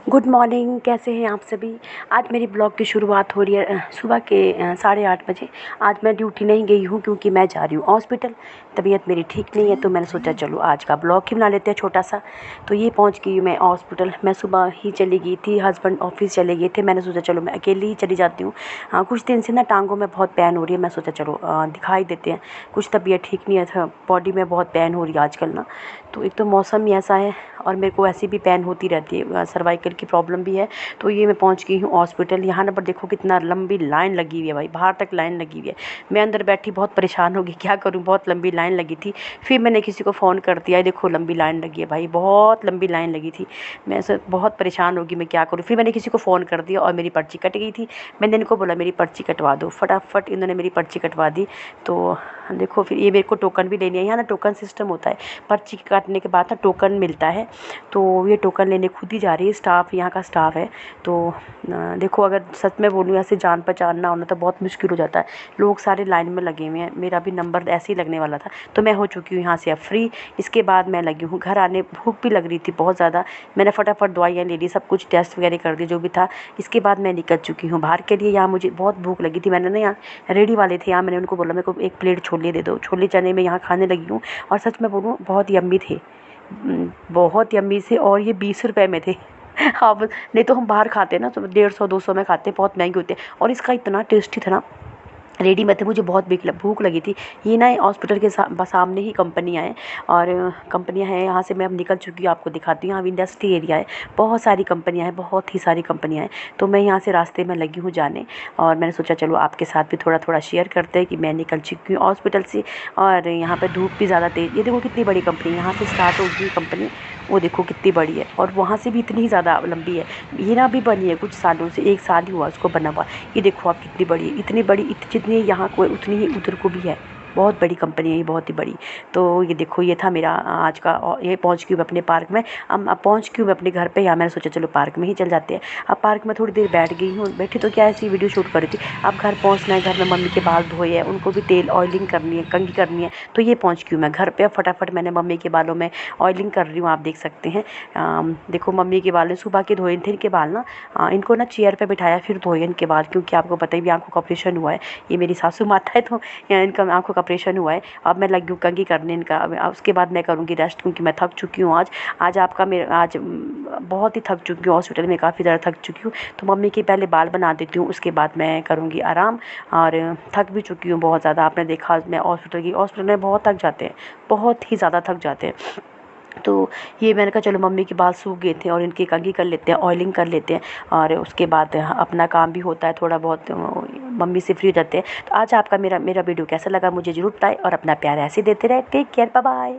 Good morning, कैसे हैं आप सभी। आज मेरी ब्लॉग की शुरुआत हो रही है सुबह के 8:30 बजे। आज मैं ड्यूटी नहीं गई हूँ क्योंकि मैं जा रही हूँ हॉस्पिटल। तबीयत मेरी ठीक नहीं है तो मैंने सोचा चलो आज का ब्लॉग ही बना लेते हैं छोटा सा। तो ये पहुँच गई हूँ मैं हॉस्पिटल। मैं सुबह ही चली गई थी, हस्बैंड ऑफिस चले गए थे। मैंने सोचा चलो मैं अकेली ही चली जाती हूँ। कुछ दिन से ना टांगों में बहुत पेन हो रही है। मैं सोचा चलो दिखाई देते हैं। कुछ तबीयत ठीक नहीं है, बॉडी में बहुत पेन हो रही है आजकल ना। तो एक तो मौसम ही ऐसा है और मेरे को ऐसी भी पेन होती रहती है, सर्वाइकल की प्रॉब्लम भी है। तो ये मैं पहुंच गई हूँ हॉस्पिटल। यहाँ ना पर देखो कितना लंबी लाइन लगी हुई है भाई, बाहर तक लाइन लगी हुई है। मैं अंदर बैठी बहुत परेशान हो गई, क्या करूँ, बहुत लंबी लाइन लगी थी। फिर मैंने किसी को फ़ोन कर दिया, देखो लंबी लाइन लगी है भाई, बहुत लंबी लाइन लगी थी। मैं ऐसे बहुत परेशान होगी, मैं क्या करूँ। फिर मैंने किसी को फ़ोन कर दिया और मेरी पर्ची कट गई थी। मैंने इनको बोला मेरी पर्ची कटवा दो, फटाफट इन्होंने मेरी पर्ची कटवा दी। तो देखो फिर ये मेरे को टोकन भी लेनी है। यहाँ ना टोकन सिस्टम होता है, पर्ची काटने के बाद ना टोकन मिलता है। तो ये टोकन लेने खुद ही जा रही है, स्टाफ यहाँ का स्टाफ है। तो देखो अगर सच में बोलूँ ऐसे जान पहचान ना होना तो बहुत मुश्किल हो जाता है। लोग सारे लाइन में लगे हुए हैं, मेरा भी नंबर ऐसे ही लगने वाला था। तो मैं हो चुकी हूँ यहाँ से अब फ्री। इसके बाद मैं लगी हूँ घर आने। भूख भी लग रही थी बहुत ज़्यादा। मैंने फटाफट दवाइयाँ ले ली, सब कुछ टेस्ट वगैरह कर दिए जो भी था। इसके बाद मैं निकल चुकी हूँ बाहर के लिए। यहाँ मुझे बहुत भूख लगी थी। मैंने ना यहाँ रेडी वाले थे, यहाँ मैंने उनको बोला मेरे को एक प्लेट छोले दे दो। छोले चने में यहाँ खाने लगी हूँ और सच में बोलूँ बहुत यम्मी थे, बहुत यम्मी से। और ये 20 रुपए में थे। अब नहीं तो हम बाहर खाते ना तो 150-200 में खाते, बहुत महंगे होते हैं। और इसका इतना टेस्टी था ना, रेडी में थे। मुझे बहुत भूख लगी थी। ये ना हॉस्पिटल के सामने ही कंपनियाँ हैं और कंपनियाँ हैं। यहाँ से मैं अब निकल चुकी हूँ, आपको दिखाती हूँ। यहाँ इंडस्ट्री एरिया है, बहुत सारी कंपनियाँ हैं, बहुत ही सारी कंपनियाँ हैं। तो मैं यहाँ से रास्ते में लगी हूँ जाने और मैंने सोचा चलो आपके साथ भी थोड़ा थोड़ा शेयर करते हैं कि मैं निकल चुकी हूँ हॉस्पिटल से। और यहाँ पर धूप भी ज़्यादा तेज़, ये देखो कितनी बड़ी कंपनी, यहाँ से स्टार्ट होगी कंपनी, वो देखो कितनी बड़ी है और वहाँ से भी इतनी ही ज़्यादा लंबी है। ये ना अभी बनी है कुछ सालों से, 1 साल ही हुआ उसको बना हुआ। ये देखो आप कितनी बड़ी है, इतनी बड़ी, जितनी यहाँ को उतनी ही उधर को भी है। बहुत बड़ी कंपनी है ये, बहुत ही बड़ी। तो ये देखो ये था मेरा आज का। और ये पहुँच गई मैं अपने पार्क में। अब पहुँच गई मैं अपने घर पे। या मैंने सोचा चलो पार्क में ही चल जाते हैं। अब पार्क में थोड़ी देर बैठ गई हूँ, बैठी तो क्या ऐसी वीडियो शूट कर रही थी। अब घर पहुँचना है, घर में मम्मी के बाल धोए हैं, उनको भी तेल ऑयलिंग करनी है, कंघी करनी है। तो ये पहुँच गई मैं घर पे। फटाफट मैंने मम्मी के बालों में ऑयलिंग कर रही हूँ, आप देख सकते हैं। देखो मम्मी के बाल सुबह के धोए थे, इनके बाल ना इनको ना चेयर पे बिठाया फिर धोए इनके बाल, क्योंकि आपको पता ही भी आंखों का ऑपरेशन हुआ है। ये मेरी सासू माता है तो इनका आंखों का ऑपरेशन हुआ है। अब मैं लगी हूँ कंघी करने इनका। अब उसके बाद मैं करूँगी रेस्ट, क्योंकि मैं थक चुकी हूँ आज आपका मेरा आज बहुत ही थक चुकी हूँ, हॉस्पिटल में काफ़ी ज़्यादा थक चुकी हूँ। तो मम्मी के पहले बाल बना देती हूँ, उसके बाद मैं करूँगी आराम। और थक भी चुकी हूँ बहुत ज़्यादा। आपने देखा मैं हॉस्पिटल में बहुत थक जाते हैं, बहुत ही ज़्यादा थक जाते हैं। तो ये मैंने कहा चलो मम्मी के बाल सूख गए थे और इनकी कंघी कर लेते हैं, ऑयलिंग कर लेते हैं। और उसके बाद अपना काम भी होता है थोड़ा बहुत, मम्मी से फ्री हो जाते हैं। तो आज आपका मेरा वीडियो कैसा लगा मुझे ज़रूर बताएं और अपना प्यार ऐसे देते रहे। Take care, bye bye.